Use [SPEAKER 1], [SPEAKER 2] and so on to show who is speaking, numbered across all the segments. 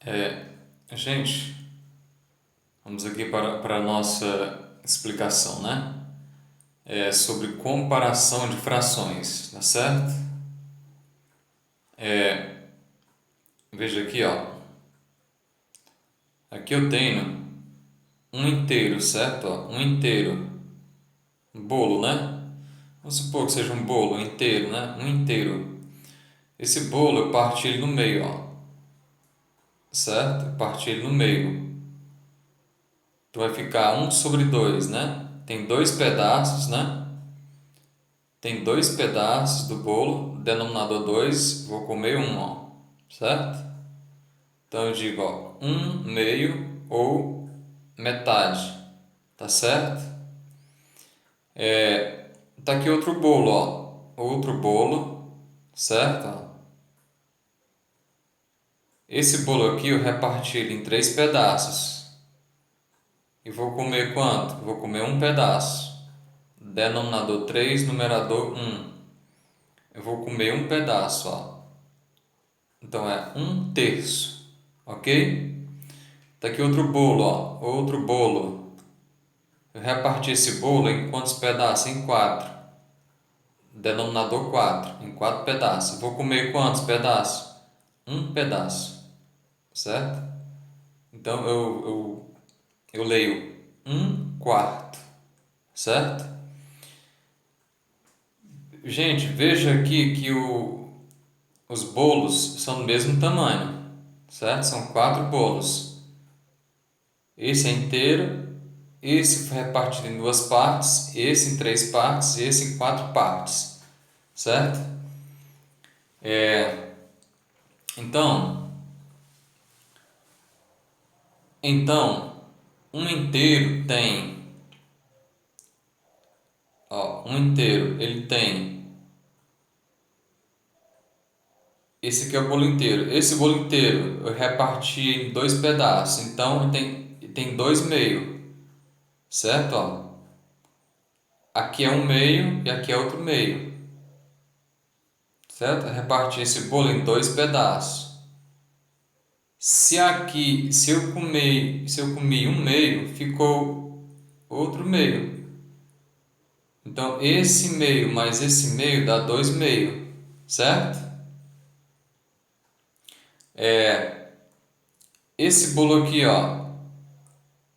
[SPEAKER 1] É, gente, vamos aqui para a nossa explicação, né? É sobre comparação de frações, tá certo? Veja aqui, ó. Aqui eu tenho um inteiro, certo? Ó, um inteiro, um bolo, né? Vamos supor que seja um bolo inteiro, né? Um inteiro. Esse bolo eu parti ele no meio, ó, certo? Eu parti ele no meio. Então vai ficar um sobre 2, né? Tem dois pedaços, né? Tem dois pedaços do bolo, denominador 2, vou comer um, ó, certo? Então eu digo, ó, um meio ou metade, tá certo? Tá aqui outro bolo, ó, outro bolo, certo? Ó. Esse bolo aqui eu reparti ele em três pedaços e vou comer quanto? Vou comer um pedaço, denominador 3, numerador um. Eu vou comer um pedaço, ó. Então é um terço, ok? Tá aqui outro bolo, ó. Outro bolo. Eu reparti esse bolo em quantos pedaços? Em quatro. Denominador 4. Em quatro pedaços. Vou comer quantos pedaços? Um pedaço. Certo? Então eu leio um quarto. Certo? Gente, veja aqui que os bolos são do mesmo tamanho. Certo? São quatro bolos. Esse é inteiro. Esse foi repartido em duas partes, esse em três partes, esse em quatro partes, certo? Então, então, um inteiro tem, ó, um inteiro, ele tem, esse aqui é o bolo inteiro. Esse bolo inteiro eu reparti em dois pedaços, então tem dois meio, certo? Ó, aqui é um meio e aqui é outro meio, certo? Eu reparti esse bolo em dois pedaços. Se eu comi um meio, ficou outro meio. Então esse meio mais esse meio dá dois meio, certo? Esse bolo aqui, ó,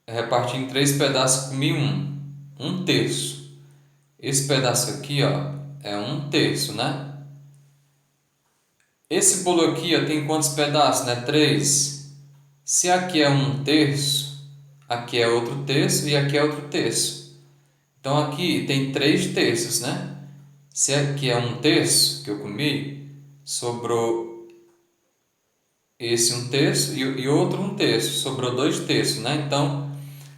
[SPEAKER 1] eu reparti em três pedaços, comi um terço. Esse pedaço aqui, ó, é um terço, né? Esse bolo aqui, ó, tem quantos pedaços, né? Três. Se aqui é um terço, aqui é outro terço e aqui é outro terço. Então aqui tem três terços, né? Se aqui é um terço que eu comi, sobrou esse um terço e outro um terço, sobrou dois terços, né? Então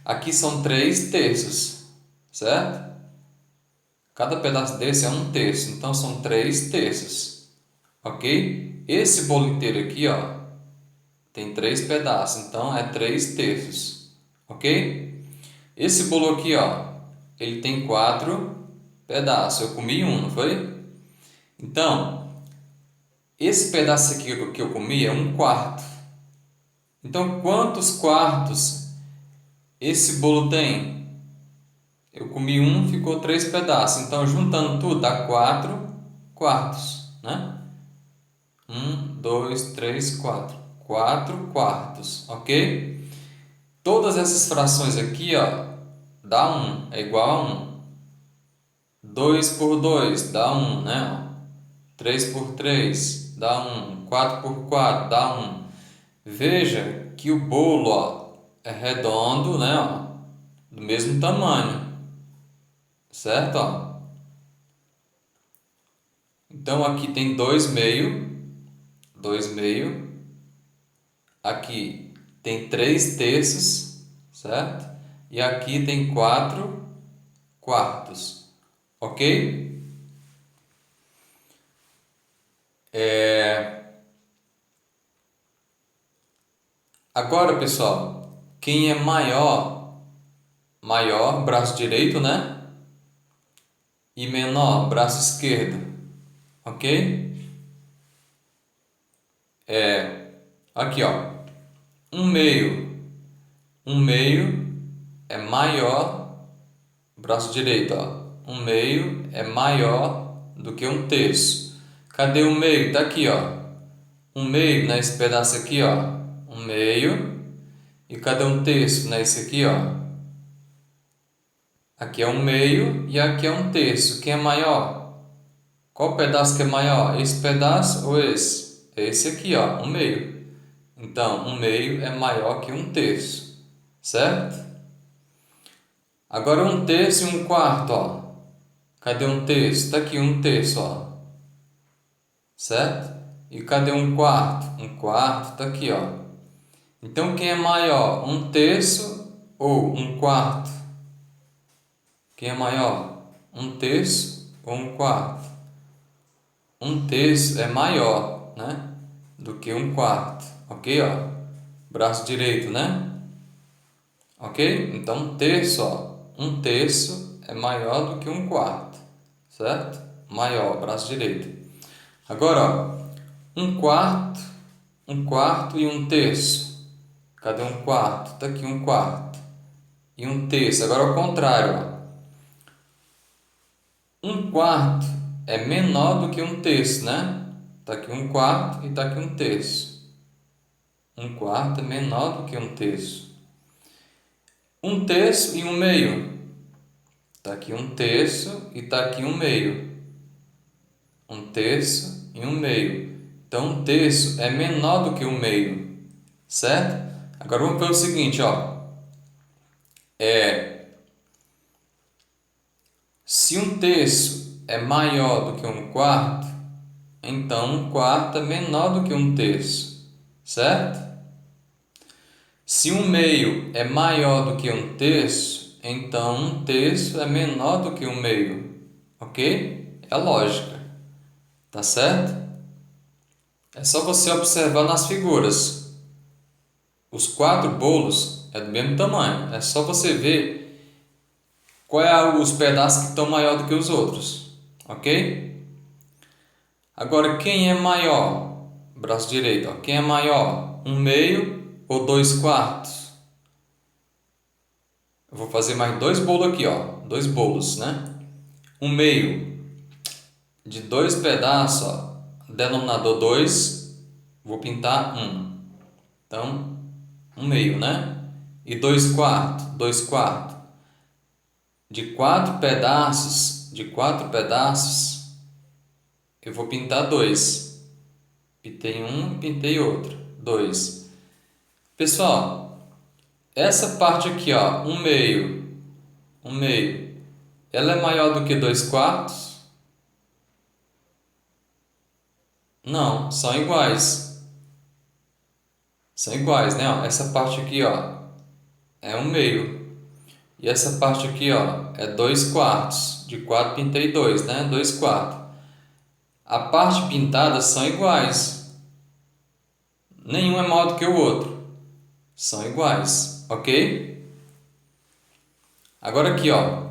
[SPEAKER 1] aqui são três terços, certo? Cada pedaço desse é um terço, então são três terços, ok? Esse bolo inteiro aqui, ó, tem três pedaços, então é três terços, ok? Esse bolo aqui, ó, ele tem quatro pedaços. Eu comi um, não foi? Então, esse pedaço aqui que eu comi é um quarto. Então, quantos quartos esse bolo tem? Eu comi um, ficou três pedaços. Então, juntando tudo, dá quatro quartos, né? Um, dois, três, quatro. Quatro quartos, ok? Todas essas frações aqui, ó, dá um, é igual a um. 2 por 2 dá um, né? 3 por 3 dá um. 4 por 4 dá um. Veja que o bolo, ó, é redondo, né? Ó, do mesmo tamanho, certo? Ó. Então aqui tem dois meio. Aqui tem três terços, certo? E aqui tem quatro quartos, ok? Agora, pessoal, quem é maior, braço direito, né? E menor, braço esquerdo, ok? Aqui, ó. Um meio. Um meio é maior, braço direito, ó. Um meio é maior do que um terço. Cadê o meio? Tá aqui, ó. Um meio nesse pedaço aqui, ó. Um meio. E cadê um terço nesse aqui, ó? Aqui é um meio e aqui é um terço. Quem é maior? Qual pedaço que é maior? Esse pedaço ou esse? Esse aqui, ó, um meio. Então, um meio é maior que um terço, certo? Agora um terço e um quarto, ó. Cadê um terço? Tá aqui um terço, ó. Certo? E cadê um quarto? Um quarto tá aqui, ó. Então, quem é maior? Um terço ou um quarto? Quem é maior? Um terço ou um quarto? Um terço é maior, né? Do que um quarto. Ok, ó? Braço direito, né? Ok? Então, um terço, ó. Um terço é maior do que um quarto. Certo? Maior, braço direito. Agora, ó. Um quarto e um terço. Cadê um quarto? Tá aqui um quarto. E um terço. Agora, ao contrário, ó. Um quarto é menor do que um terço, né? Tá aqui um quarto e tá aqui um terço. Um quarto é menor do que um terço. Um terço e um meio. Tá aqui um terço e tá aqui um meio. Um terço e um meio. Então, um terço é menor do que um meio, certo? Agora vamos ver o seguinte, ó. Se um terço é maior do que um quarto, então um quarto é menor do que um terço, certo? Se um meio é maior do que um terço, então um terço é menor do que um meio, ok? É lógica, tá certo? É só você observar nas figuras. Os quatro bolos é do mesmo tamanho. É só você ver qual é os pedaços que estão maior do que os outros, ok? Agora, quem é maior? Braço direito, ó. Quem é maior? Um meio ou dois quartos? Eu vou fazer mais dois bolos aqui, ó. Dois bolos, né? Um meio de dois pedaços, ó. Denominador 2, vou pintar um. Então, um meio, né? E dois quartos, de quatro pedaços, eu vou pintar dois. Pintei um, pintei outro, dois. Pessoal, essa parte aqui, ó, um meio, ela é maior do que dois quartos? Não, são iguais. São iguais, né? Ó, essa parte aqui, ó, é um meio. E essa parte aqui, ó, é dois quartos. De quatro pintei dois, né? Dois quartos. A parte pintada são iguais. Nenhum é maior do que o outro. São iguais, ok? Agora aqui, ó,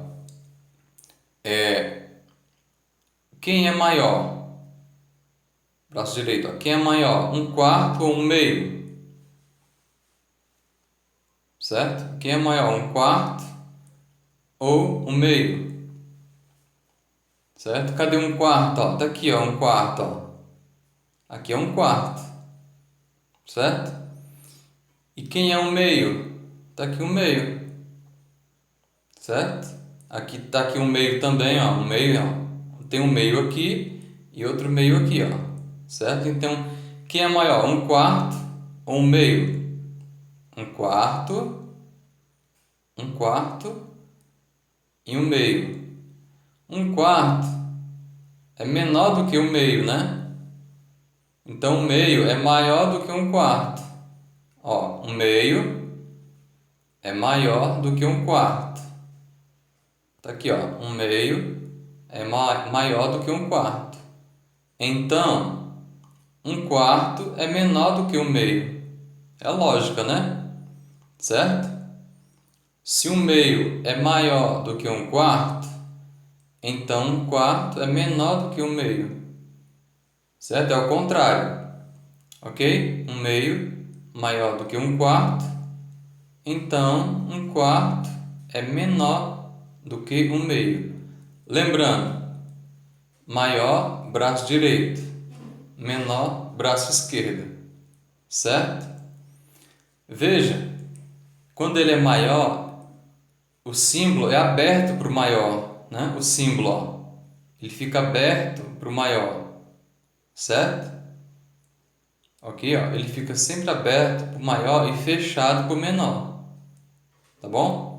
[SPEAKER 1] quem é maior? Braço direito, ó. Quem é maior? Um quarto ou um meio? Certo? Quem é maior? Um quarto ou um meio? Certo? Cadê um quarto? Ó? Tá aqui, ó, um quarto, ó. Aqui é um quarto, certo? E quem é um meio? Tá aqui um meio, certo? Aqui tá aqui um meio também, ó, um meio, ó. Tem um meio aqui e outro meio aqui, ó, certo? Então, quem é maior? Um quarto ou um meio? Um quarto e um meio. Um quarto é menor do que um meio, né? Então, um meio é maior do que um quarto. Ó, um meio é maior do que um quarto. Tá aqui, ó, um meio é maior do que um quarto. Então, um quarto é menor do que um meio. É lógica, né? Certo? Se um meio é maior do que um quarto, então um quarto é menor do que um meio. Certo? É o contrário. Ok? Um meio maior do que 1/4, então 1/4 é menor do que 1/2. Lembrando, maior braço direito, menor braço esquerdo, certo? Veja, quando ele é maior, o símbolo é aberto para o maior, né? O símbolo, ó, ele fica aberto para o maior, certo? Aqui, ó, ele fica sempre aberto para o maior e fechado para o menor, tá bom?